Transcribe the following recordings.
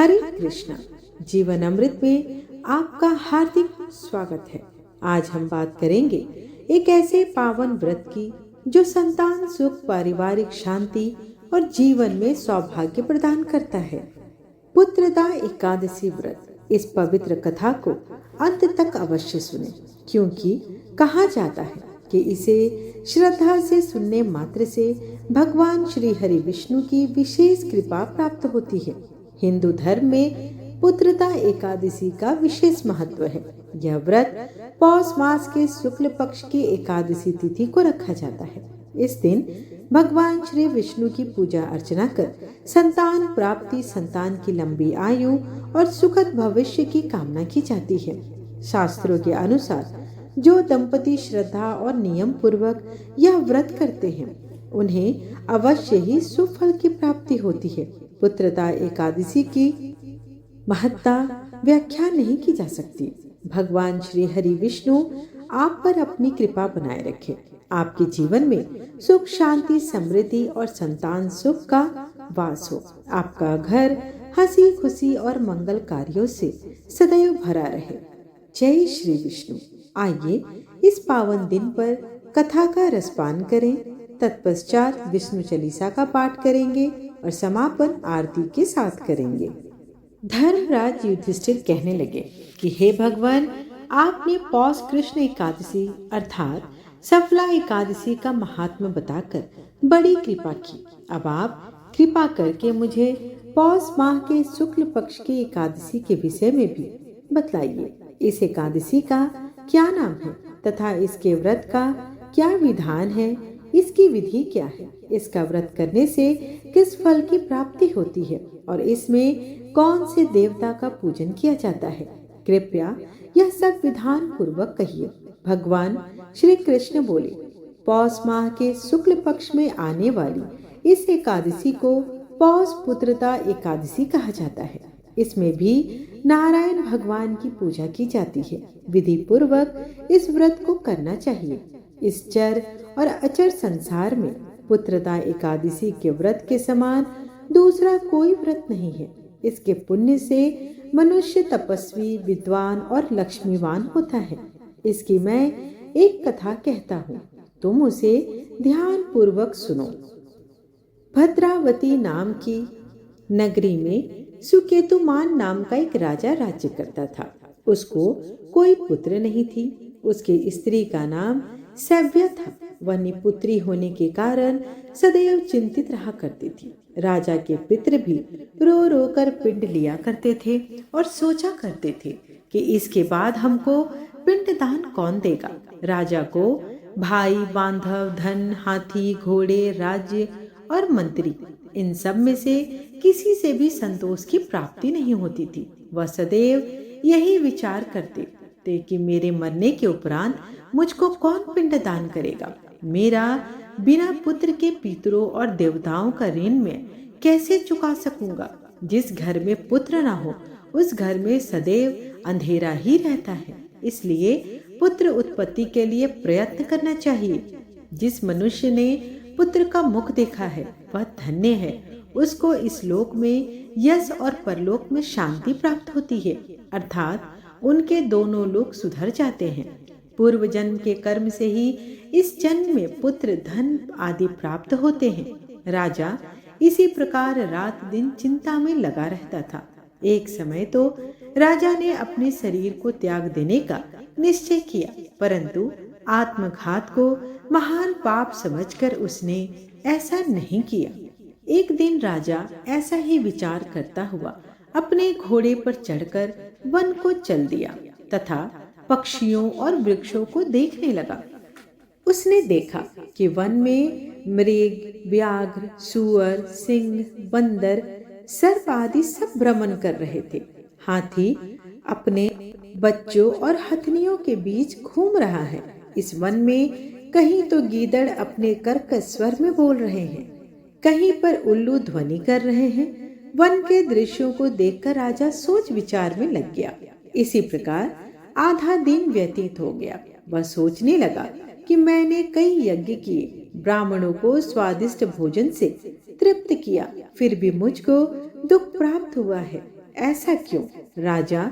हरे कृष्णा। जीवन अमृत में आपका हार्दिक स्वागत है। आज हम बात करेंगे एक ऐसे पावन व्रत की जो संतान सुख, पारिवारिक शांति और जीवन में सौभाग्य प्रदान करता है। पुत्रदा एकादशी व्रत। इस पवित्र कथा को अंत तक अवश्य सुने, क्योंकि कहा जाता है कि इसे श्रद्धा से सुनने मात्र से भगवान श्री हरि विष्णु की विशेष कृपा प्राप्त होती है। हिंदू धर्म में पुत्रदा एकादशी का विशेष महत्व है। यह व्रत पौष मास के शुक्ल पक्ष की एकादशी तिथि को रखा जाता है। इस दिन भगवान श्री विष्णु की पूजा अर्चना कर संतान प्राप्ति, संतान की लंबी आयु और सुखद भविष्य की कामना की जाती है। शास्त्रों के अनुसार जो दंपति श्रद्धा और नियम पूर्वक यह व्रत करते हैं, उन्हें अवश्य ही सुफल की प्राप्ति होती है। पुत्रदा एकादशी की महत्ता व्याख्या नहीं की जा सकती। भगवान श्री हरि विष्णु आप पर अपनी कृपा बनाए रखे, आपके जीवन में सुख, शांति, समृद्धि और संतान सुख का वास हो। आपका घर हंसी खुशी और मंगल कार्यों से सदैव भरा रहे। जय श्री विष्णु। आइए इस पावन दिन पर कथा का रसपान करें। तत्पश्चात विष्णु चालीसा का पाठ करेंगे और समापन आरती के साथ करेंगे। धर्मराज युधिष्ठिर कहने लगे कि हे भगवान, आपने पौष कृष्ण एकादशी अर्थात सफला एकादशी का महात्म्य बताकर बड़ी कृपा की। अब आप कृपा करके मुझे पौष माह के शुक्ल पक्ष की एकादशी के विषय में भी बतलाइए। इस एकादशी का क्या नाम है तथा इसके व्रत का क्या विधान है, इसकी विधि क्या है, इसका व्रत करने से किस फल की प्राप्ति होती है और इसमें कौन से देवता का पूजन किया जाता है। कृपया यह सब विधान पूर्वक कहिए। भगवान श्री कृष्ण बोले, पौष माह के शुक्ल पक्ष में आने वाली इस एकादशी को पौष पुत्रदा एकादशी कहा जाता है। इसमें भी नारायण भगवान की पूजा की जाती है। विधि पूर्वक इस व्रत को करना चाहिए। इस चर और अचर संसार में पुत्रदा एकादशी के व्रत के समान दूसरा कोई व्रत नहीं है। इसके पुण्य से मनुष्य तपस्वी, विद्वान और लक्ष्मीवान होता है। इसकी मैं एक कथा कहता हूँ, तुम उसे ध्यान पूर्वक सुनो। भद्रावती नाम की नगरी में सुकेतुमान नाम का एक राजा राज्य करता था। उसको कोई पुत्र नहीं थी। उसकी स्त्री का नाम सव्या था। वह निपुत्री होने के कारण सदैव चिंतित रहा करती थी। राजा के पितृ भी रो रो कर पिंड लिया करते थे और सोचा करते थे कि इसके बाद हमको पिंडदान कौन देगा। राजा को भाई, बांधव, धन, हाथी, घोड़े, राज्य और मंत्री, इन सब में से किसी से भी संतोष की प्राप्ति नहीं होती थी। वह सदैव यही विचार करते थे कि मेरे मरने के उपरांत मुझको कौन पिंडदान करेगा। मेरा बिना पुत्र के पितरों और देवताओं का ऋण मैं कैसे चुका सकूंगा। जिस घर में पुत्र ना हो उस घर में सदैव अंधेरा ही रहता है। इसलिए पुत्र उत्पत्ति के लिए प्रयत्न करना चाहिए। जिस मनुष्य ने पुत्र का मुख देखा है वह धन्य है। उसको इस लोक में यश और परलोक में शांति प्राप्त होती है, अर्थात उनके दोनों लोक सुधर जाते हैं। पूर्व जन्म के कर्म से ही इस जन्म में पुत्र, धन आदि प्राप्त होते हैं। राजा इसी प्रकार रात दिन चिंता में लगा रहता था। एक समय तो राजा ने अपने शरीर को त्याग देने का निश्चय किया, परंतु आत्मघात को महान पाप समझकर उसने ऐसा नहीं किया। एक दिन राजा ऐसा ही विचार करता हुआ अपने घोड़े पर चढ़कर वन को चल दिया तथा पक्षियों और वृक्षों को देखने लगा। उसने देखा कि वन में मृग, व्याघ्र, सूअर, सिंह, बंदर, सर्प आदि सब भ्रमण कर रहे थे। हाथी अपने बच्चों और हथनियों के बीच घूम रहा है। इस वन में कहीं तो गीदड़ अपने कर्कश स्वर में बोल रहे हैं, कहीं पर उल्लू ध्वनि कर रहे हैं। वन के दृश्यों को देखकर राजा सोच विचार में लग गया। इसी प्रकार आधा दिन व्यतीत हो गया। वह सोचने लगा कि मैंने कई यज्ञ किए, ब्राह्मणों को स्वादिष्ट भोजन से तृप्त किया, फिर भी मुझको दुख प्राप्त हुआ है। ऐसा क्यों? राजा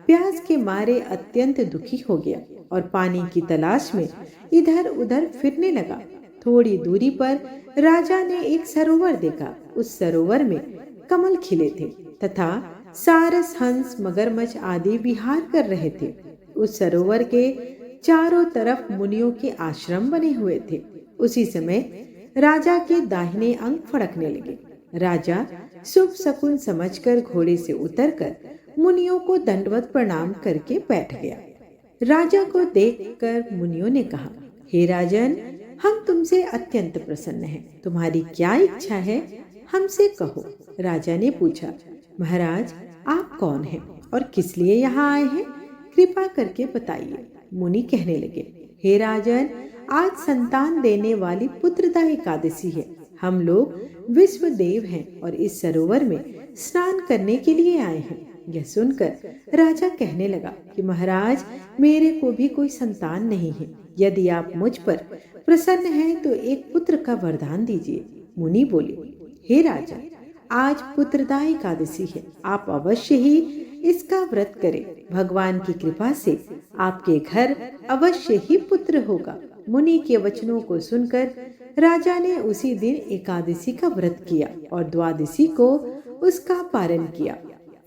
प्यास के मारे अत्यंत दुखी हो गया और पानी की तलाश में इधर उधर फिरने लगा। थोड़ी दूरी पर राजा ने एक सरोवर देखा। उस सरोवर में कमल खिले थे तथा सारस, हंस, मगरमच्छ आदि विहार कर रहे थे। उस सरोवर के चारों तरफ मुनियों के आश्रम बने हुए थे। उसी समय राजा के दाहिने अंग फड़कने लगे। राजा शुभ शकुन समझकर घोड़े से उतरकर मुनियों को दंडवत प्रणाम करके बैठ गया। राजा को देखकर मुनियों ने कहा, हे राजन, हम तुमसे अत्यंत प्रसन्न हैं। तुम्हारी क्या इच्छा है, हमसे कहो। राजा ने पूछा, महाराज, आप कौन हैं और किस लिए यहाँ आए हैं? कृपा करके बताइए। मुनि कहने लगे, हे राजन, आज संतान देने वाली पुत्रदा एकादशी है। हम लोग विश्व देव हैं और इस सरोवर में स्नान करने के लिए आए हैं। यह सुनकर राजा कहने लगा कि महाराज, मेरे को भी कोई संतान नहीं है। यदि आप मुझ पर प्रसन्न हैं तो एक पुत्र का वरदान दीजिए। मुनि बोले, हे राजा, आज पुत्रदा एकादशी है। आप अवश्य ही इसका व्रत करें। भगवान की कृपा से आपके घर अवश्य ही पुत्र होगा। मुनि के वचनों को सुनकर राजा ने उसी दिन एकादशी का व्रत किया और द्वादशी को उसका पारण किया।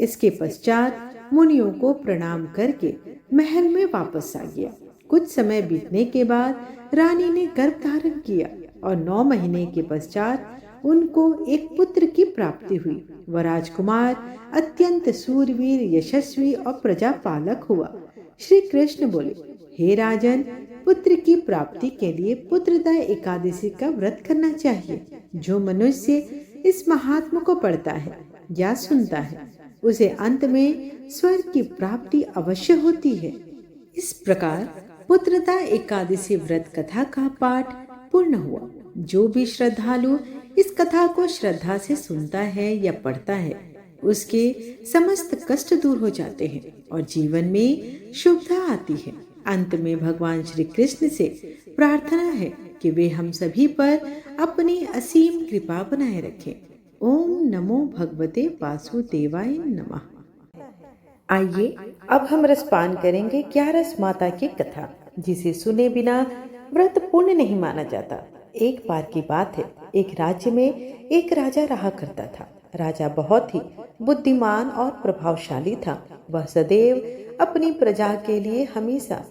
इसके पश्चात मुनियों को प्रणाम करके महल में वापस आ गया। कुछ समय बीतने के बाद रानी ने गर्भ धारण किया और 9 महीने के पश्चात उनको एक पुत्र की प्राप्ति हुई। वह राजकुमार अत्यंत सूरवीर, यशस्वी और प्रजापालक हुआ। श्री कृष्ण बोले, हे राजन, पुत्र की प्राप्ति के लिए पुत्रदा एकादशी का व्रत करना चाहिए। जो मनुष्य इस महात्मा को पढ़ता है या सुनता है, उसे अंत में स्वर्ग की प्राप्ति अवश्य होती है। इस प्रकार पुत्रदा एकादशी व्रत कथा का पाठ पूर्ण हुआ। जो भी श्रद्धालु इस कथा को श्रद्धा से सुनता है या पढ़ता है, उसके समस्त कष्ट दूर हो जाते हैं और जीवन में शुभता आती है। अंत में भगवान श्री कृष्ण से प्रार्थना है कि वे हम सभी पर अपनी असीम कृपा बनाए रखें। ओम नमो भगवते वासुदेवाय नमः। आइए अब हम रसपान करेंगे 11 माता की कथा, जिसे सुने बिना व्रत पूर्ण नहीं माना जाता। एक बार की बात है, एक राज्य में एक राजा रहा करता था। राजा बहुत ही बुद्धिमान और प्रभावशाली था। वह सदैव अपनी प्रजा के लिए हमेशा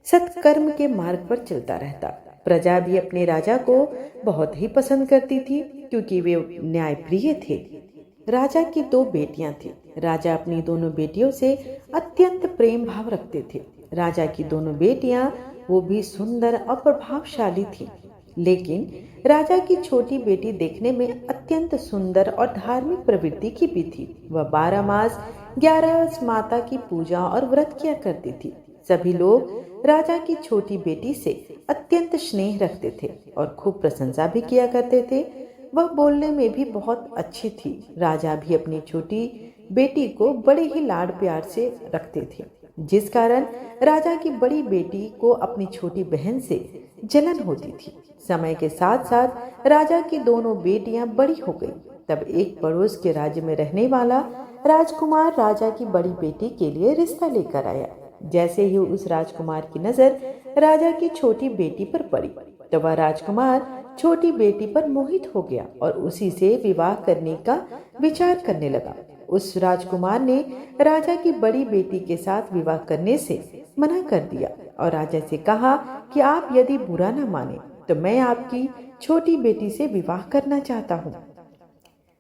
सत्कर्म के मार्ग पर चलता रहता। प्रजा भी अपने राजा को बहुत ही पसंद करती थी, क्योंकि वे न्यायप्रिय थे। राजा की 2 बेटियां थी। राजा अपनी दोनों बेटियों से अत्यंत प्रेम भाव रखते थे। राजा की दोनों बेटियां वो भी सुंदर और प्रभावशाली थी, लेकिन राजा की छोटी बेटी देखने में अत्यंत सुंदर और धार्मिक प्रवृत्ति की भी थी। वह 12 मास 11 माता की पूजा और व्रत किया करती थी। सभी लोग राजा की छोटी बेटी से अत्यंत स्नेह रखते थे और खूब प्रशंसा भी किया करते थे। वह बोलने में भी बहुत अच्छी थी। राजा भी अपनी छोटी बेटी को बड़े ही लाड प्यार से रखते थे, जिस कारण राजा की बड़ी बेटी को अपनी छोटी बहन से जलन होती थी। समय के साथ साथ राजा की दोनों बेटियां बड़ी हो गई। तब एक पड़ोस के राज्य में रहने वाला राजकुमार राजा की बड़ी बेटी के लिए रिश्ता लेकर आया। जैसे ही उस राजकुमार की नजर राजा की छोटी बेटी पर पड़ी, तो वह राजकुमार छोटी बेटी पर मोहित हो गया और उसी से विवाह करने का विचार करने लगा। उस राजकुमार ने राजा की बड़ी बेटी के साथ विवाह करने से मना कर दिया और राजा से कहा कि आप यदि बुरा न माने तो मैं आपकी छोटी बेटी से विवाह करना चाहता हूँ।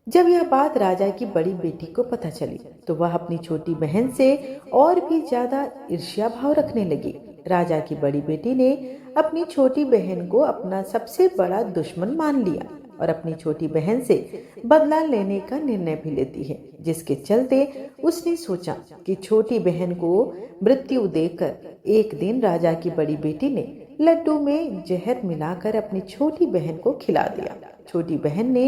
जब यह बात राजा की बड़ी बेटी को पता चली, तो वह अपनी छोटी बहन से और भी ज्यादा ईर्ष्या भाव रखने लगी। राजा की बड़ी बेटी ने अपनी छोटी बहन को अपना सबसे बड़ा दुश्मन मान लिया और अपनी छोटी बहन से बदला लेने का निर्णय भी लेती है, जिसके चलते उसने सोचा कि छोटी बहन को मृत्यु देकर एक दिन राजा की बड़ी बेटी ने लड्डू में जहर मिलाकर अपनी छोटी बहन को खिला दिया। छोटी बहन ने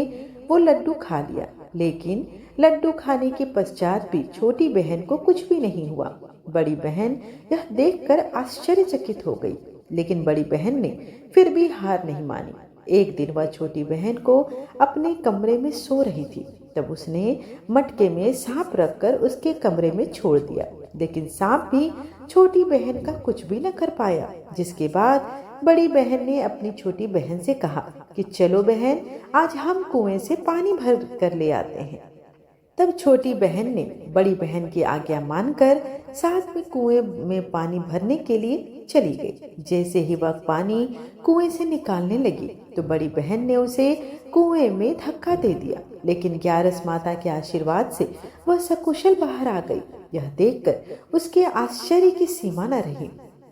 वो लड्डू खा लिया, लेकिन लड्डू खाने के पश्चात भी छोटी बहन को कुछ भी नहीं हुआ। बड़ी बहन यह देखकर आश्चर्यचकित हो गई, लेकिन बड़ी बहन ने फिर भी हार नहीं मानी एक दिन वह छोटी बहन को अपने कमरे में सो रही थी। तब उसने मटके में सांप रखकर उसके कमरे में छोड़ दिया, लेकिन सांप भी छोटी बहन का कुछ भी न कर पाया। जिसके बाद बड़ी बहन ने अपनी छोटी बहन से कहा कि चलो बहन, आज हम कुएं से पानी भर कर ले आते हैं। तब छोटी बहन ने बड़ी बहन की आज्ञा मानकर साथ में कुएं में पानी भरने के लिए चली गई। जैसे ही वह पानी कुएं से निकालने लगी तो बड़ी बहन ने उसे कुएं में धक्का दे दिया, लेकिन ग्यारस माता के आशीर्वाद से वह सकुशल बाहर आ गई। यह देखकर उसके आश्चर्य की सीमा न रही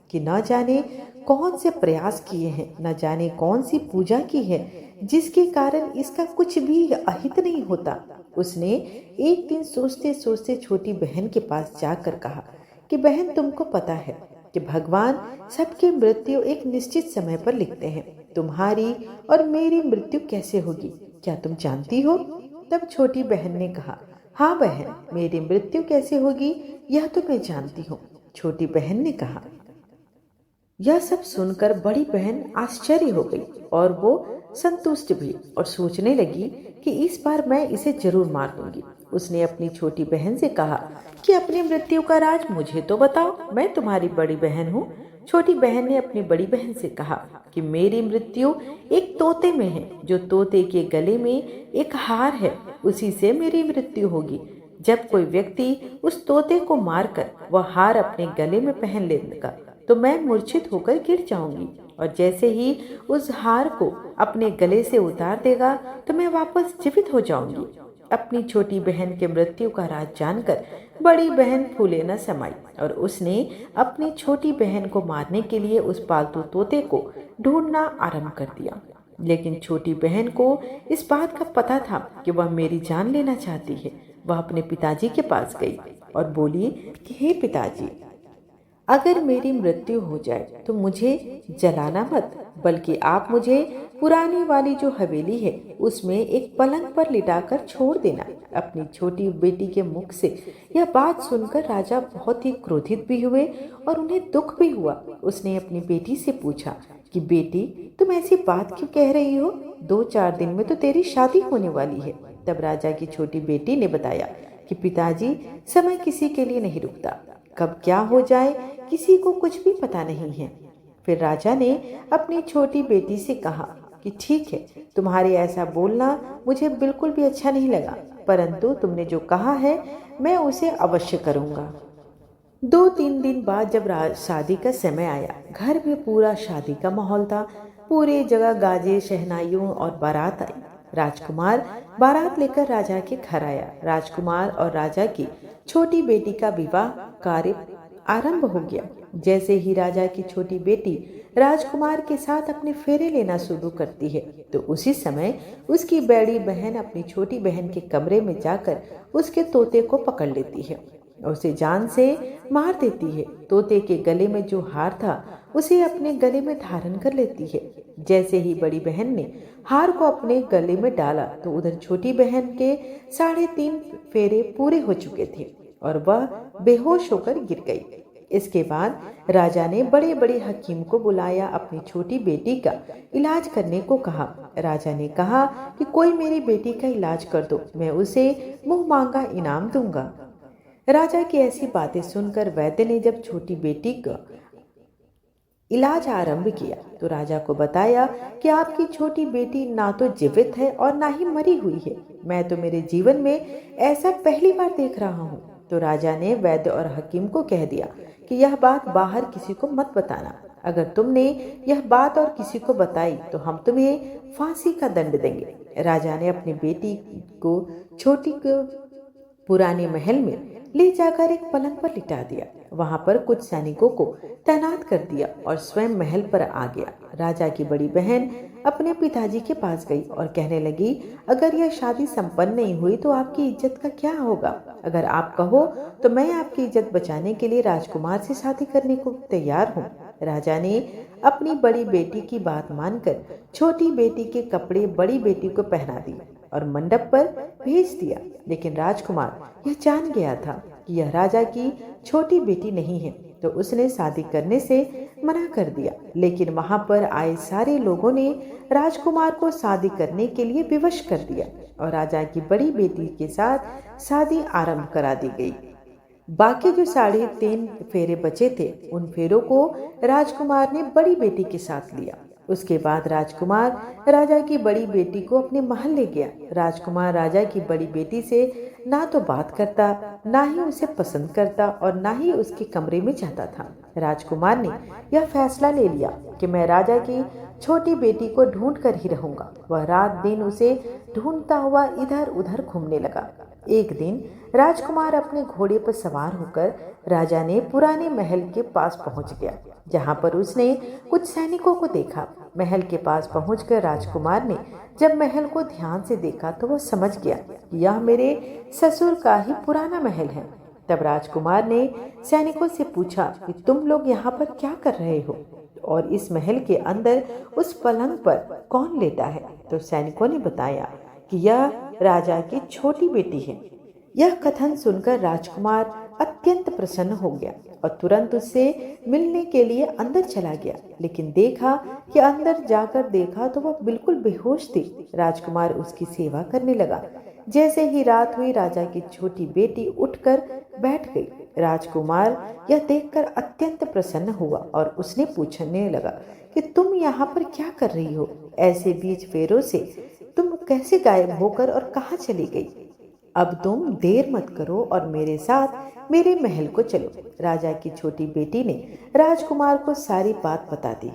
कि न जाने कौन से प्रयास किए हैं, न जाने कौन सी पूजा की है जिसके कारण इसका कुछ भी अहित नहीं होता। उसने एक दिन सोचते सोचते छोटी बहन के पास जाकर कहा कि बहन, तुमको पता है कि भगवान सबकी मृत्यु एक निश्चित समय पर लिखते हैं। तुम्हारी और मेरी मृत्यु कैसे होगी, क्या तुम जानती हो? तब छोटी बहन ने कहा, हाँ बहन, मेरी मृत्यु कैसे होगी यह तो मैं जानती हूँ। छोटी बहन ने कहा। यह सब सुनकर बड़ी बहन आश्चर्य हो गई और वो संतुष्ट भी, और सोचने लगी कि इस बार मैं इसे जरूर मार दूंगी। उसने अपनी छोटी बहन से कहा कि अपनी मृत्यु का राज मुझे तो बताओ, मैं तुम्हारी बड़ी बहन हूँ। छोटी बहन ने अपनी बड़ी बहन से कहा कि मेरी मृत्यु एक तोते में है, जो तोते के गले में एक हार है, उसी से मेरी मृत्यु होगी। जब कोई व्यक्ति उस तोते को मारकर वह हार अपने गले में पहन लेगा तो मैं मूर्छित होकर गिर जाऊंगी, और जैसे ही उस हार को अपने गले से उतार देगा तो मैं वापस जीवित हो जाऊंगी। अपनी छोटी बहन के मृत्यु का राज जानकर बड़ी बहन फूले न समाई, और उसने अपनी छोटी बहन को मारने के लिए उस पालतू तोते को ढूंढना आरंभ कर दिया। लेकिन छोटी बहन को इस बात का पता था कि वह मेरी जान लेना चाहती है। वह अपने पिताजी के पास गई और बोली कि हे पिताजी, अगर मेरी मृत्यु हो जाए तो मुझे जलाना मत, बल्कि आप मुझे पुरानी वाली जो हवेली है उसमें एक पलंग पर लिटाकर छोड़ देना। अपनी छोटी बेटी के मुख से यह बात सुनकर राजा बहुत ही क्रोधित भी हुए और उन्हें दुख भी हुआ। उसने अपनी बेटी से पूछा कि बेटी, तुम ऐसी बात क्यों कह रही हो? 2-4 दिन में तो तेरी शादी होने वाली है। तब राजा की छोटी बेटी ने बताया कि पिताजी, समय किसी के लिए नहीं रुकता, कब क्या हो जाए किसी को कुछ भी पता नहीं है। फिर राजा ने अपनी छोटी बेटी से कहा कि ठीक है, तुम्हारे ऐसा बोलना मुझे बिल्कुल भी अच्छा नहीं लगा, परंतु तुमने जो कहा है मैं उसे अवश्य करूंगा। 2-3 दिन बाद जब शादी का समय आया, घर में पूरा शादी का माहौल था। पूरे जगह गाजे, शहनाइयों और बारात आई। राजकुमार बारात लेकर राजा के घर आया। राजकुमार और राजा की छोटी बेटी का विवाह कार्य आरंभ हो गया। जैसे ही राजा की छोटी बेटी राजकुमार के साथ अपने फेरे लेना शुरू करती है तो उसी समय उसकी बड़ी बहन अपनी छोटी बहन के कमरे में जाकर उसके तोते को पकड़ लेती है, उसे जान से मार देती है। तोते के गले में जो हार था उसे अपने गले में धारण कर लेती है। जैसे ही बड़ी बहन ने हार को अपने गले में डाला तो उधर छोटी बहन के 3.5 फेरे पूरे हो चुके थे और वह बेहोश होकर गिर गई। इसके बाद राजा ने बड़े बड़े हकीम को बुलाया, अपनी छोटी बेटी का इलाज करने को कहा। राजा ने कहा कि कोई मेरी बेटी का इलाज कर दो, मैं उसे मुंह मांगा इनाम दूंगा। राजा की ऐसी बातें सुनकर वैद्य ने जब छोटी बेटी का इलाज आरंभ किया तो राजा को बताया कि आपकी छोटी बेटी ना तो जीवित है और ना ही मरी हुई है। मैं तो मेरे जीवन में ऐसा पहली बार देख रहा हूँ। तो राजा ने वैद्य और हकीम को कह दिया कि यह बात बाहर किसी को मत बताना। अगर तुमने यह बात और किसी को बताई तो हम तुम्हें फांसी का दंड देंगे। राजा ने अपनी बेटी को छोटी को पुराने महल में ले जाकर एक पलंग पर लिटा दिया। वहां पर कुछ सैनिकों को तैनात कर दिया और स्वयं महल पर आ गया। राजा की बड़ी बहन अपने पिताजी के पास गई और कहने लगी, अगर यह शादी संपन्न नहीं हुई तो आपकी इज्जत का क्या होगा? अगर आप कहो तो मैं आपकी इज्जत बचाने के लिए राजकुमार से शादी करने को तैयार हूँ। राजा ने अपनी बड़ी बेटी की बात मानकर छोटी बेटी के कपड़े बड़ी बेटी को पहना दिए और मंडप पर भेज दिया। लेकिन राजकुमार यह जान गया था कि यह राजा की छोटी बेटी नहीं है, तो उसने शादी करने से मना कर दिया, लेकिन वहां पर आए सारे लोगों ने राजकुमार को शादी करने के लिए विवश कर दिया और राजा की बड़ी बेटी के साथ शादी आरंभ करा दी गई। बाकी जो 3.5 फेरे बचे थे, उन फेरों को राजकुमार ने बड़ी बेटी के साथ लिया। उसके बाद राजकुमार राजा की बड़ी बेटी को अपने महल ले गया। राजकुमार राजा की बड़ी बेटी से ना तो बात करता, ना ही उसे पसंद करता और ना ही उसके कमरे में जाता था। राजकुमार ने यह फैसला ले लिया कि मैं राजा की छोटी बेटी को ढूंढ कर ही रहूंगा। वह रात दिन उसे ढूंढता हुआ इधर उधर घूमने लगा। एक दिन राजकुमार अपने घोड़े पर सवार होकर राजा ने पुराने महल के पास पहुंच गया, जहां पर उसने कुछ सैनिकों को देखा। महल के पास पहुंचकर राजकुमार ने जब महल को ध्यान से देखा तो वह समझ गया कि यह मेरे ससुर का ही पुराना महल है। तब राजकुमार ने सैनिकों से पूछा कि तुम लोग यहाँ पर क्या कर रहे हो और इस महल के अंदर उस पलंग पर कौन लेटा है? तो सैनिकों ने बताया कि यह राजा की छोटी बेटी है। यह कथन सुनकर राजकुमार अत्यंत प्रसन्न हो गया और तुरंत उससे मिलने के लिए अंदर चला गया, लेकिन देखा कि अंदर जाकर देखा तो वह बिल्कुल बेहोश थी। राजकुमार उसकी सेवा करने लगा। जैसे ही रात हुई, राजा की छोटी बेटी उठकर बैठ गई। राजकुमार यह देखकर अत्यंत प्रसन्न हुआ और उसने पूछने लगा कि तुम यहाँ पर क्या कर रही हो? ऐसे बीच फेरों से तुम कैसे गायब होकर और कहाँ चली गई? अब तुम देर मत करो और मेरे साथ मेरे महल को चलो। राजा की छोटी बेटी ने राजकुमार को सारी बात बता दी।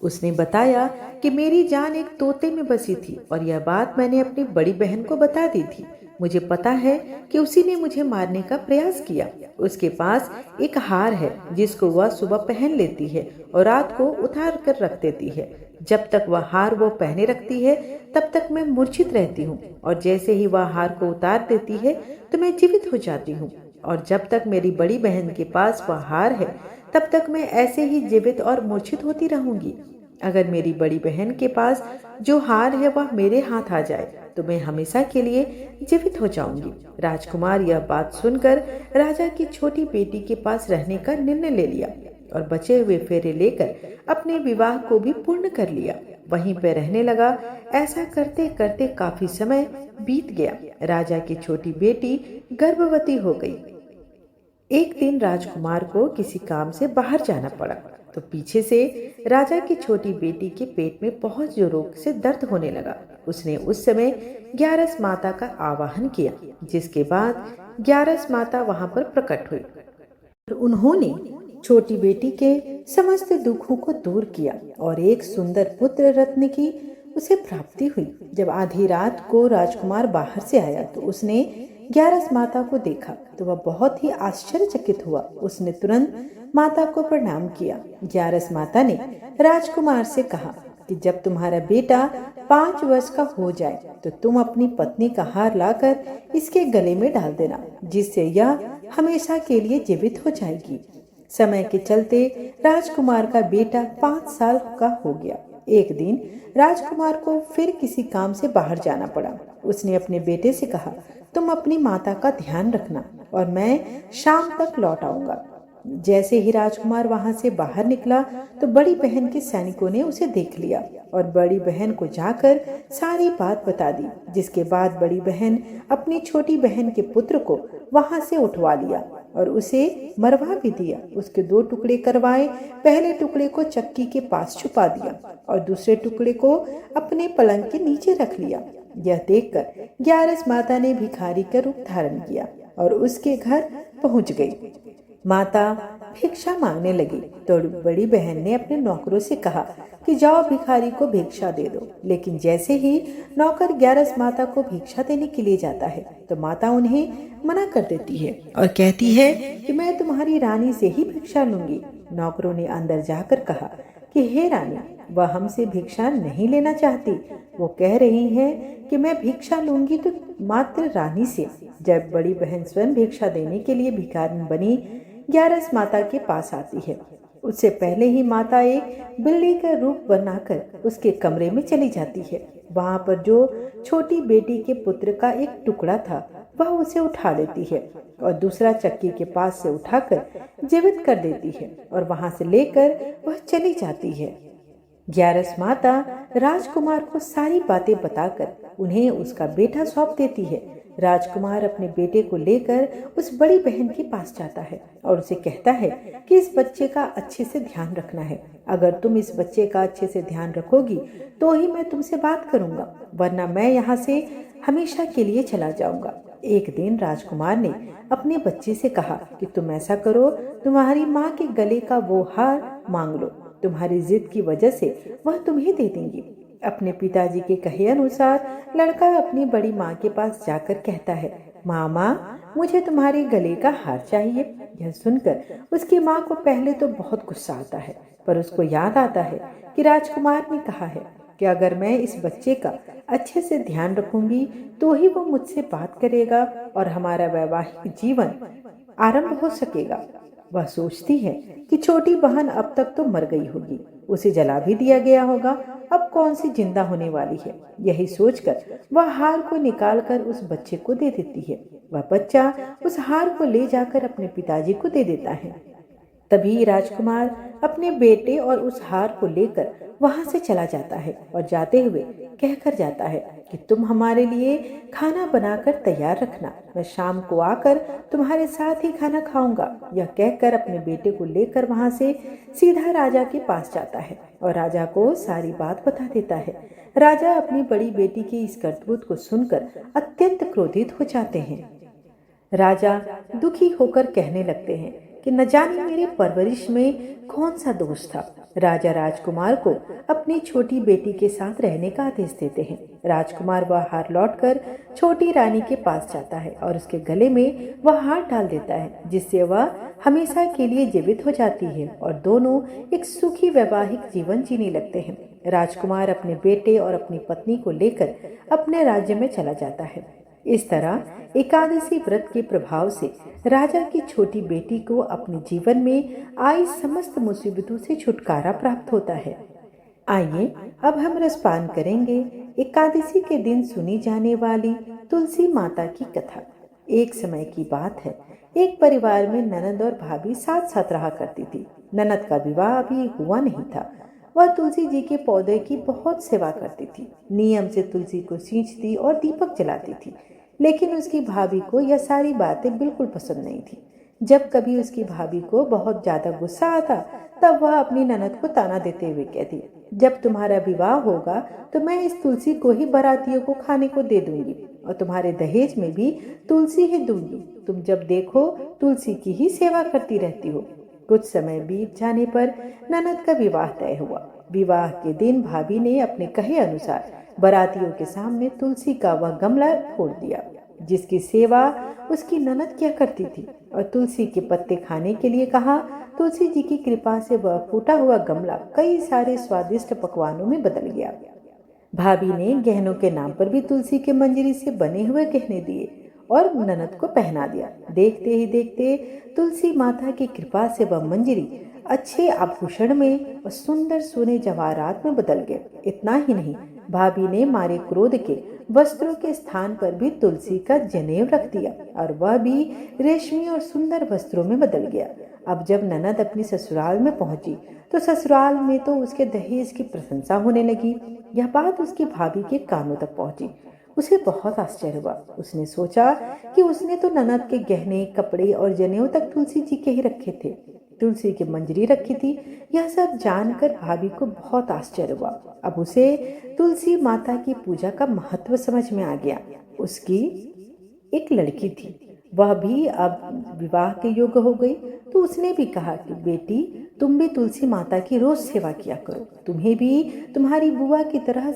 उसने बताया कि मेरी जान एक तोते में बसी थी और यह बात मैंने अपनी बड़ी बहन को बता दी थी। मुझे पता है कि उसी ने मुझे मारने का प्रयास किया। उसके पास एक हार है जिसको वह सुबह पहन लेती है और रात को उतार कर रख देती है। जब तक वह हार वो पहने रखती है तब तक मैं मूर्छित रहती हूँ और जैसे ही वह हार को उतार देती है तो मैं जीवित हो जाती हूँ। और जब तक मेरी बड़ी बहन के पास वह हार है तब तक मैं ऐसे ही जीवित और मूर्छित होती रहूंगी। अगर मेरी बड़ी बहन के पास जो हार है वह मेरे हाथ आ जाए तो मैं हमेशा के लिए जीवित हो जाऊंगी। राजकुमार यह बात सुनकर राजा की छोटी बेटी के पास रहने का निर्णय ले लिया और बचे हुए फेरे लेकर अपने विवाह को भी पूर्ण कर लिया। वहीं पे रहने लगा। ऐसा करते करते काफी समय बीत गया। राजा की छोटी बेटी गर्भवती हो गई। एक दिन राजकुमार को किसी काम से बाहर जाना पड़ा तो पीछे से राजा की छोटी बेटी के पेट में बहुत जोरों से दर्द होने लगा। उसने उस समय ग्यारस माता का आवाहन किया, जिसके बाद ग्यारस माता वहां पर प्रकट हुई। उन्होंने छोटी बेटी के समस्त दुखों को दूर किया और एक सुंदर पुत्र रत्न की उसे प्राप्ति हुई। जब आधी रात को राजकुमार बाहर से आया तो उसने ग्यारस माता को देखा तो वह बहुत ही आश्चर्यचकित हुआ। उसने तुरंत माता को प्रणाम किया। ग्यारस माता ने राजकुमार से कहा कि जब तुम्हारा बेटा 5 वर्ष का हो जाए तो तुम अपनी पत्नी का हार लाकर इसके गले में डाल देना, जिससे यह हमेशा के लिए जीवित हो जाएगी। समय के चलते राजकुमार का बेटा 5 साल का हो गया। एक दिन राजकुमार को फिर किसी काम से बाहर जाना पड़ा। उसने अपने बेटे से कहा, तुम अपनी माता का ध्यान रखना और मैं शाम तक लौट आऊंगा। जैसे ही राजकुमार वहां से बाहर निकला तो बड़ी बहन के सैनिकों ने उसे देख लिया और बड़ी बहन को जाकर सारी बात बता दी, जिसके बाद बड़ी बहन अपनी छोटी बहन के पुत्र को वहां से उठवा लिया और उसे मरवा भी दिया। उसके 2 टुकड़े करवाए। पहले टुकड़े को चक्की के पास छुपा दिया और दूसरे टुकड़े को अपने पलंग के नीचे रख लिया। यह देखकर ग्यारस माता ने भिखारी का रूप धारण किया और उसके घर पहुंच गई। माता भिक्षा मांगने लगी तो बड़ी बहन ने अपने नौकरों से कहा कि जाओ भिखारी को भिक्षा दे दो। लेकिन जैसे ही नौकर ग्यारस माता को भिक्षा देने के लिए जाता है तो माता उन्हें मना कर देती है और कहती है कि मैं तुम्हारी रानी से ही भिक्षा लूंगी। नौकरों ने अंदर जाकर कहा कि हे रानी, वह हमसे भिक्षा नहीं लेना चाहती। वो कह रही है कि मैं भिक्षा लूंगी तो मात्र रानी से। जब बड़ी बहन स्वयं भिक्षा देने के लिए भिखारिन बनी ग्यारस माता के पास आती है, उससे पहले ही माता एक बिल्ली का रूप बनाकर उसके कमरे में चली जाती है। वहां पर जो छोटी बेटी के पुत्र का एक टुकड़ा था वह उसे उठा लेती है और दूसरा चक्की के पास से उठाकर जीवित कर देती है और वहां से लेकर वह चली जाती है। ग्यारस माता राजकुमार को सारी बातें बताकर उन्हें उसका बेटा सौंप देती है। राजकुमार अपने बेटे को लेकर उस बड़ी बहन के पास जाता है और उसे कहता है कि इस बच्चे का अच्छे से ध्यान रखना है। अगर तुम इस बच्चे का अच्छे से ध्यान रखोगी तो ही मैं तुमसे बात करूंगा, वरना मैं यहाँ से हमेशा के लिए चला जाऊंगा। एक दिन राजकुमार ने अपने बच्चे से कहा कि तुम ऐसा करो, तुम्हारी माँ के गले का वो हार मांग लो, तुम्हारी जिद की वजह से वह तुम्हें दे देंगी। अपने पिताजी के कहे अनुसार लड़का अपनी बड़ी माँ के पास जाकर कहता है, मामा मुझे तुम्हारे गले का हार चाहिए। यह सुनकर उसकी माँ को पहले तो बहुत गुस्सा आता है, पर उसको याद आता है कि राजकुमार ने कहा है कि अगर मैं इस बच्चे का अच्छे से ध्यान रखूंगी तो ही वो मुझसे बात करेगा और हमारा वैवाहिक जीवन आरंभ हो सकेगा। वह सोचती है कि छोटी बहन अब तक तो मर गई होगी, उसे जला भी दिया गया होगा, अब कौन सी जिंदा होने वाली है। यही सोचकर वह हार को निकालकर उस बच्चे को दे देती है। वह बच्चा उस हार को ले जाकर अपने पिताजी को दे देता है। तभी राजकुमार अपने बेटे और उस हार को लेकर वहां से चला जाता है और जाते हुए कहकर जाता है कि तुम हमारे लिए खाना बनाकर तैयार रखना, मैं शाम को आकर तुम्हारे साथ ही खाना खाऊंगा। यह कहकर अपने बेटे को लेकर वहां से सीधा राजा के पास जाता है और राजा को सारी बात बता देता है। राजा अपनी बड़ी बेटी की इस करतूत को सुनकर अत्यंत क्रोधित हो जाते हैं। राजा दुखी होकर कहने लगते हैं कि न जाने मेरी परवरिश में कौन सा दोष था। राजा राजकुमार को अपनी छोटी बेटी के साथ रहने का आदेश देते हैं। राजकुमार वह हार लौटकर छोटी रानी के पास जाता है और उसके गले में वह हार डाल देता है, जिससे वह हमेशा के लिए जीवित हो जाती है और दोनों एक सुखी वैवाहिक जीवन जीने लगते हैं। राजकुमार अपने बेटे और अपनी पत्नी को लेकर अपने राज्य में चला जाता है। इस तरह एकादशी व्रत के प्रभाव से राजा की छोटी बेटी को अपने जीवन में आई समस्त मुसीबतों से छुटकारा प्राप्त होता है। आइए अब हम रसपान करेंगे एकादशी के दिन सुनी जाने वाली तुलसी माता की कथा। एक समय की बात है, एक परिवार में ननद और भाभी साथ साथ रहा करती थी। ननद का विवाह अभी हुआ नहीं था। वह तुलसी जी के पौधे की बहुत सेवा करती थी, नियम से तुलसी को सींचती और दीपक जलाती थी। लेकिन उसकी भाभी को यह सारी बातें बिल्कुल पसंद नहीं थी। जब कभी उसकी भाभी को बहुत ज्यादा गुस्सा आता तब वह अपनी ननद को ताना देते हुए कहती, जब तुम्हारा विवाह होगा तो मैं इस तुलसी को ही बारातियों को खाने को दे दूंगी और तुम्हारे दहेज में भी तुलसी ही दूंगी। तुम जब देखो तुलसी की ही सेवा करती रहती हो। कुछ समय बीत जाने पर ननद का विवाह तय हुआ। विवाह के दिन भाभी ने अपने कहे अनुसार बारातियों के सामने तुलसी का वह गमला फोड़ दिया, जिसकी सेवा उसकी ननद क्या करती थी, और तुलसी के पत्ते खाने के लिए कहा। तुलसी जी की कृपा से वह फूटा हुआ गमला कई सारे स्वादिष्ट पकवानों में बदल गया। भाभी ने गहनों के नाम पर भी तुलसी के मंजरी से बने हुए गहने दिए और ननद को पहना दिया। देखते ही देखते तुलसी माता की कृपा से वह मंजरी अच्छे आभूषण में और सुंदर सोने जवाहरात में बदल गए। इतना ही नहीं, भाभी ने मारे क्रोध के वस्त्रों के स्थान पर भी तुलसी का जनेऊ रख दिया और वह भी रेशमी और सुंदर वस्त्रों में बदल गया। अब जब ननद अपनी ससुराल में पहुंची तो ससुराल में तो उसके दहेज की प्रशंसा होने लगी। यह बात उसकी भाभी के कानों तक पहुंची। उसे बहुत आश्चर्य हुआ। उसने सोचा कि उसने तो ननद के गहने, कपड़े और जनेऊ तक तुलसी जी के ही रखे थे, तुलसी की मंजरी रखी थी। यह सब जानकर भाभी को बहुत आश्चर्य हुआ। अब उसे तुलसी माता की पूजा का महत्व समझ में आ गया। उसकी एक लड़की थी, वह भी अब विवाह के योग्य हो गई, तो उसने भी कहा कि बेटी तुम भी तुलसी माता की रोज सेवा किया करो, तुम्हें भी तुम्हारी बुआ की तरह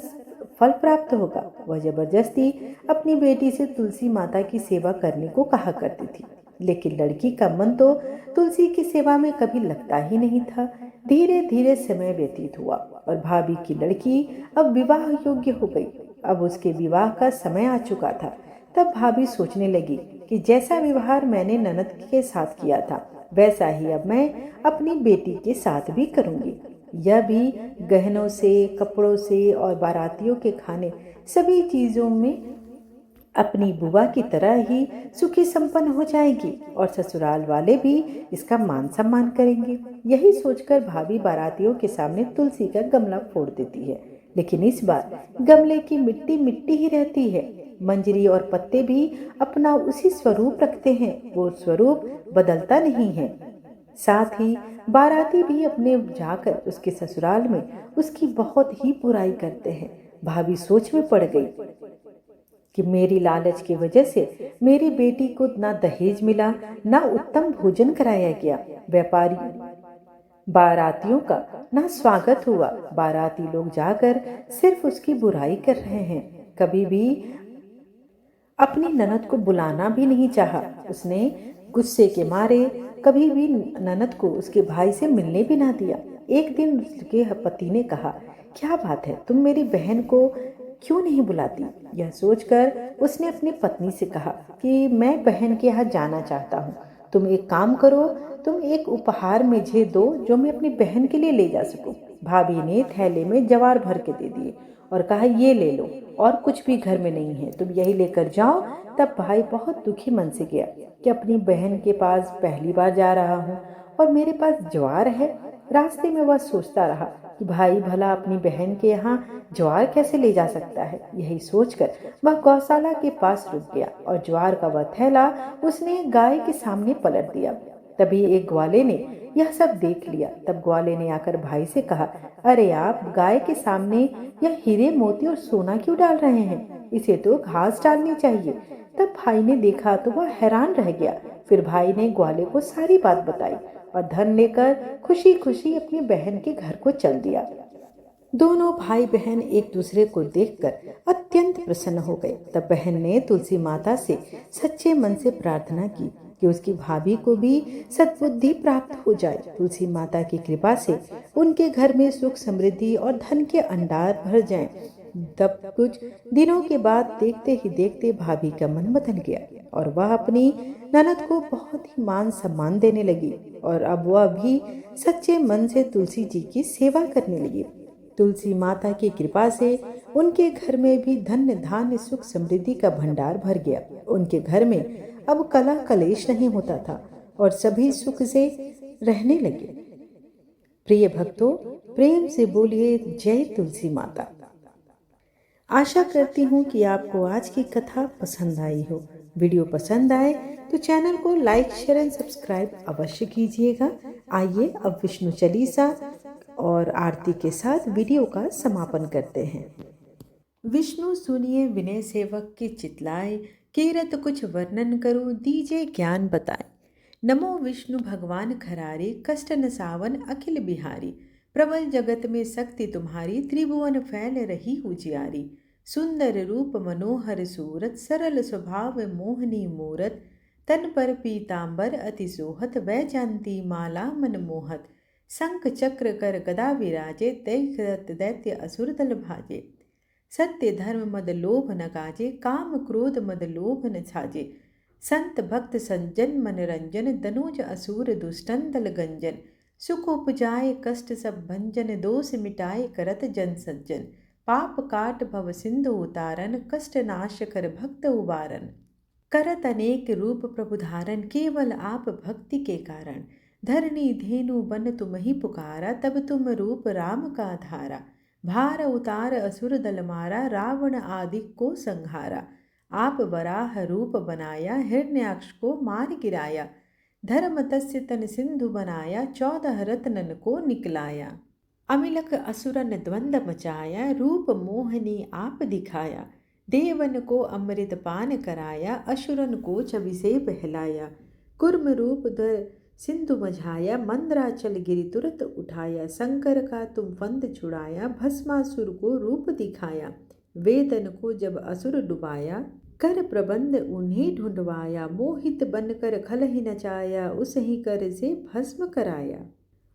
फल प्राप्त होगा। वह जबरदस्ती अपनी बेटी से तुलसी माता की सेवा करने को कहा करती थी, लेकिन लड़की का मन तो तुलसी की सेवा में कभी लगता ही नहीं था। धीरे धीरे समय व्यतीत हुआ और भाभी की लड़की अब विवाह योग्य हो गई। अब उसके विवाह का समय आ चुका था। तब भाभी सोचने लगी कि जैसा व्यवहार मैंने ननद के साथ किया था वैसा ही अब मैं अपनी बेटी के साथ भी करूंगी। यह भी गहनों से, कपड़ों से और बारातियों के खाने सभी चीजों में अपनी बुआ की तरह ही सुखी संपन्न हो जाएगी और ससुराल वाले भी इसका मान सम्मान करेंगे। यही सोचकर भाभी बारातियों के सामने तुलसी का गमला फोड़ देती है, लेकिन इस बार गमले की मिट्टी मिट्टी ही रहती है। मंजरी और पत्ते भी अपना उसी स्वरूप रखते हैं, वो स्वरूप बदलता नहीं है। साथ ही बाराती भी अपने जाकर उसके ससुराल में उसकी बहुत ही बुराई करते हैं। भाभी सोच में पड़ गई कि मेरी लालच की वजह से मेरी बेटी को ना दहेज मिला, ना उत्तम भोजन कराया गया, व्यापारी बारातियों का ना स्वागत हुआ। बाराती लोग जाकर सिर्फ उसकी बुराई कर रहे हैं, कभी भी अपनी ननद को बुलाना भी नहीं चाहा। उसने गुस्से के मारे कभी भी ननद को उसके भाई से मिलने भी ना दिया। एक दिन उसके पति ने कहा, क्या बात है, तुम मेरी बहन को क्यों नहीं बुलाती? यह सोचकर उसने अपनी पत्नी से कहा कि मैं बहन के यहाँ जाना चाहता हूँ। तुम एक काम करो, तुम एक उपहार मुझे दो जो मैं अपनी बहन के लिए ले जा सकूं। भाभी ने थैले में जवार भर के दे दिए और कहा, ये ले लो, और कुछ भी घर में नहीं है, तुम यही लेकर जाओ। तब भाई बहुत दुखी मन से गया कि अपनी बहन के पास पहली बार जा रहा हूँ और मेरे पास ज्वार है। रास्ते में वह सोचता रहा कि भाई भला अपनी बहन के यहाँ ज्वार कैसे ले जा सकता है। यही सोचकर वह गौशाला के पास रुक गया और ज्वार का वह थैला उसने गाय के सामने पलट दिया। तभी एक ग्वाले ने यह सब देख लिया। तब ग्वाले ने आकर भाई से कहा, अरे आप गाय के सामने यह हीरे मोती और सोना क्यों डाल रहे हैं? इसे तो घास डालनी चाहिए। तब भाई ने देखा तो वह हैरान रह गया। फिर भाई ने ग्वाले को सारी बात बताई और धन लेकर खुशी खुशी अपनी बहन के घर को चल दिया। दोनों भाई बहन एक दूसरे को देखकर अत्यंत प्रसन्न हो गए। तब बहन ने तुलसी माता से सच्चे मन से प्रार्थना की कि उसकी भाभी को भी सद्बुद्धि प्राप्त हो जाए। तुलसी माता की कृपा से उनके घर में सुख समृद्धि और धन के अंडार भर जाएं। तब कुछ दिनों के बाद देखते ही देखते भाभी का मन बदल गया और वह अपनी ननद को बहुत ही मान सम्मान देने लगी और अब वह भी सच्चे मन से तुलसी जी की सेवा करने लगी। तुलसी माता की कृपा से उनके घर में भी धन्य धान्य सुख समृद्धि का भंडार भर गया। उनके घर में अब कला कलेश नहीं होता था और सभी सुख से रहने लगे। प्रिय भक्तों, प्रेम से बोलिए जय तुलसी माता। आशा करती हूँ कि आपको आज की कथा पसंद आई हो। वीडियो पसंद आए तो चैनल को लाइक शेयर एंड सब्सक्राइब अवश्य कीजिएगा। आइए अब विष्णु चालीसा और आरती के साथ वीडियो का समापन करते हैं। विष्णु सुनिए विनय सेवक की चितलाए, कीरत कुछ वर्णन करूं दीजे ज्ञान बताए। नमो विष्णु भगवान खरारे, कष्ट न सावन अखिल बिहारी। प्रबल जगत में शक्ति तुम्हारी, त्रिभुवन फैल रही उजियारी। सुंदर रूप मनोहर सूरत, सरल स्वभाव मोहनी मूरत। तन पर पीतांबर अति सोहत, वैजयंती माला मनमोहत। शंख चक्र कर गदा विराजे, दैत्य दैत्य असुर दल भाजे। सत्य धर्म मद लोभ न गाजे, काम क्रोध मद लोभ न छाजे। संत भक्त सज्जन मनरंजन, दनुज असुर दुष्टन दल गंजन। सुख उपजाए कष्ट सब भंजन, दोष मिटाए करत जन सज्जन। पाप काट भव सिंधु उतारन, कष्ट नाश कर भक्त उबारन। करत अनेक रूप प्रभु धारण, केवल आप भक्ति के कारण। धरणी धेनु बन तुम ही पुकारा, तब तुम रूप राम का धारा। भार उतार असुर दल मारा, रावण आदि को संहारा। आप वराह रूप बनाया, हिरण्याक्ष को मार गिराया। धर्म तस्य तन सिंधु बनाया, 14 रत्नन को निकलाया। अमिलक असुरन द्वंद मचाया, रूप मोहनी आप दिखाया। देवन को अमृत पान कराया, असुरन को छवि से बहलाया। कुर्म रूप धर सिंधु मझाया, मंदराचल गिरि तुरत उठाया। शंकर का तुम फंद छुड़ाया, भस्मासुर को रूप दिखाया। वेदन को जब असुर डुबाया, कर प्रबंध उन्हें ढूंढवाया। मोहित बनकर खल ही नचाया, उस ही कर से भस्म कराया।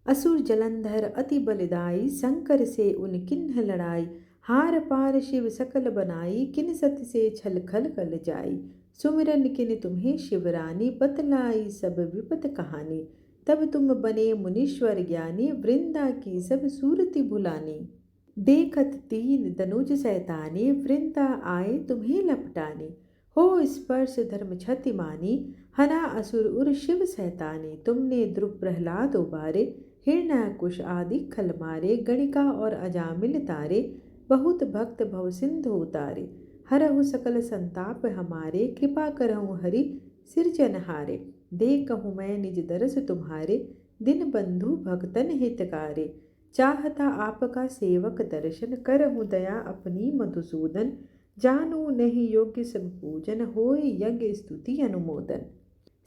असुर जलंधर अति बलदाई, शंकर से उन किन्ह लड़ाई। हार पार शिव सकल बनाई, किन सत से छल खल कल जाई। सुमिरन किन तुम्हें शिवरानी, बतलाई सब विपत कहानी। तब तुम बने मुनीश्वर ज्ञानी, वृंदा की सब सूरति भुलानी। देखत तीन दनुज सैतानी, वृंदा आए तुम्हें लपटाने। हो स्पर्श धर्म क्षति मानी, हना असुर उर शिव सैतानी। तुमने ध्रुव प्रहलाद उबारे, हिरण्यकुश आदि खल मारे। गणिका और अजामिल तारे, बहुत भक्त भव सिंधु उतारे। हरहु सकल संताप हमारे, कृपा करहु हरि सिरजनहारे। देखहु मैं निज दरस तुम्हारे, दिन बंधु भक्तन हितकारे। चाहता आपका सेवक दर्शन, करहु दया अपनी मधुसूदन। जानू नहीं योग्य सब पूजन, होय यज्ञ स्तुति अनुमोदन।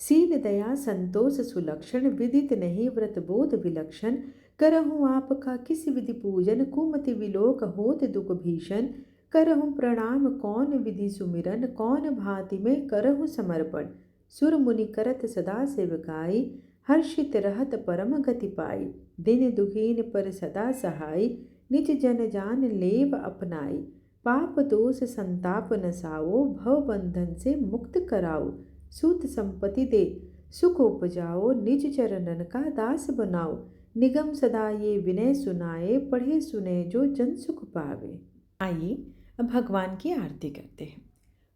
सील दया संतोष सुलक्षण, विदित नहीं व्रत बोध विलक्षण। करहु आपका किस विधि पूजन, कुमति विलोक होत दुख भीषण। करहु प्रणाम कौन विधि सुमिरन, कौन भांति में करहु समर्पण। सुर मुनि करत सदा सेवकाई, हर्षित रहत परम गति पाई। दिन दुहीन पर सदा सहाय, निज जन जान लेव अपनाई। पाप दोष संताप नसाओ, भव बंधन से मुक्त कराओ। सूत संपत्ति दे सुख उपजाओ, निज चरणन का दास बनाओ। निगम सदा ये विनय सुनाए, पढ़े सुने जो जन सुख पावे। आइए अब भगवान की आरती करते हैं।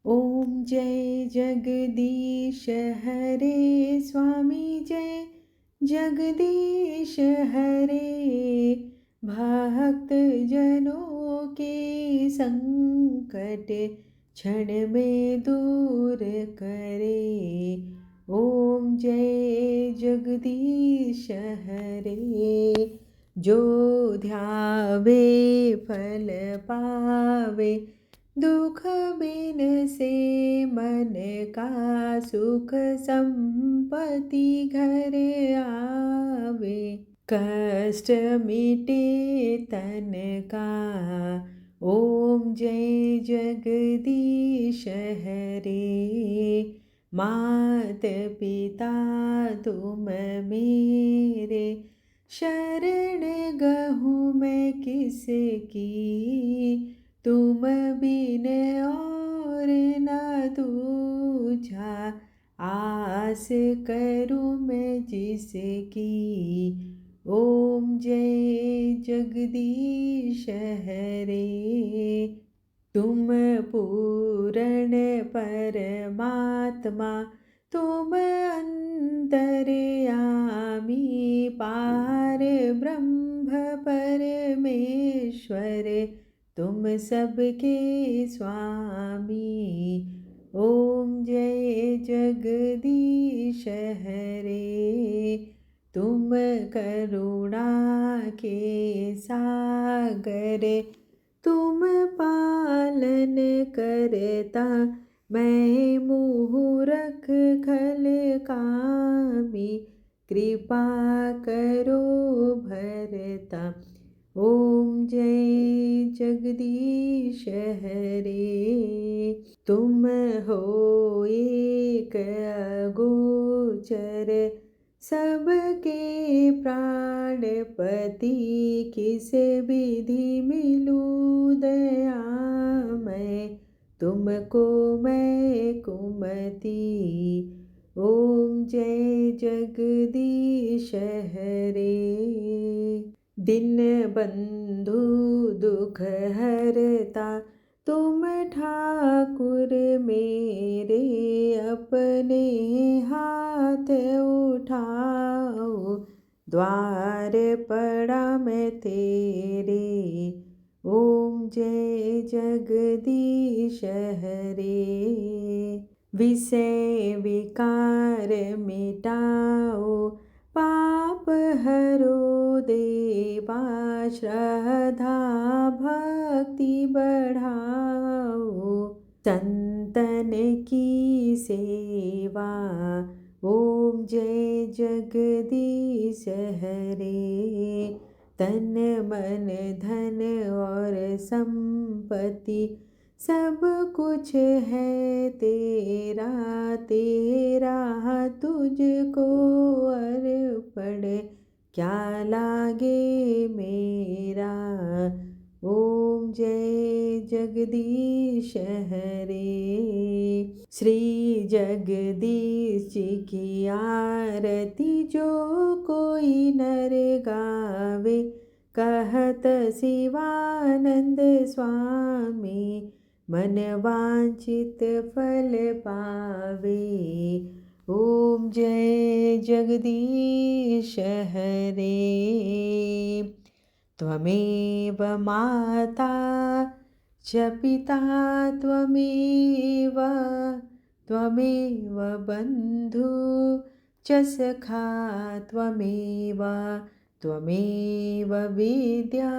ओम जय जगदीश हरे स्वामी, जय जगदीश हरे। भक्त जनों के संकट क्षण में दूर करे। ओम जय जगदीश हरे। जो ध्यावे फल पावे, दुख बिन से मन का सुख संपत्ति घर आवे। कष्ट मिटे तन का, ओम जय जगदीश हरे। मात पिता तुम मेरे, शरण गहूँ मैं किसकी। तुम बिन और न दूजा, आस करूँ मैं जिसकी। ओम जय जगदीश हरे। तुम पूर्ण परमात्मा, तुम अंतर्यामी। पार ब्रह्म परमेश्वर, तुम सबके स्वामी। ओम जय जगदीश हरे। तुम करुणा के सागर, तुम पालन करता। मैं मूरख खल कामी, कृपा करो भरता। ओम जय जगदीश हरे। तुम हो एक अगोचर, सबके प्राणपति। किस विधि मिलूं दया मैं, तुमको मैं कुमति। ओम जय जगदीश हरे। दिन बंधु दुख हरता, तुम ठाकुर मेरे। अपने हाथ उठाओ, द्वार पड़ा मैं तेरे। ओम जय जगदीश हरे। विषय विकार मिटाओ, पाप हरो देवा। श्रद्धा भक्ति बढ़ाओ, संतन की सेवा। ओम जय जगदीश हरे। तन मन धन और संपत्ति, सब कुछ है तेरा। तेरा तुझको अर्पण, क्या लागे मेरा। ओम जय जगदीश हरे। श्री जगदीश जी की आरती जो कोई नर गावे। कहत शिवानंद स्वामी, मन वांछित फल पावे। ओम जय जगदीश हरे। त्वमेव माता च पिता त्वमेव, त्वमेव बन्धु च सखा त्वमेव, त्वमेव विद्या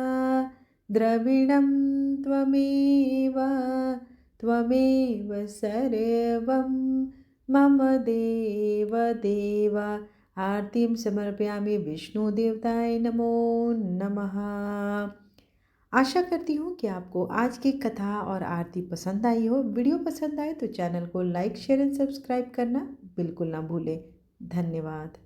द्रविणं त्वमेव, त्वमेव सर्वं मम देव देव। आरतीं समर्पयामि विष्णुदेवताय नमो नमः। आशा करती हूँ कि आपको आज की कथा और आरती पसंद आई हो। वीडियो पसंद आए तो चैनल को लाइक शेयर एंड सब्सक्राइब करना बिल्कुल ना भूलें। धन्यवाद।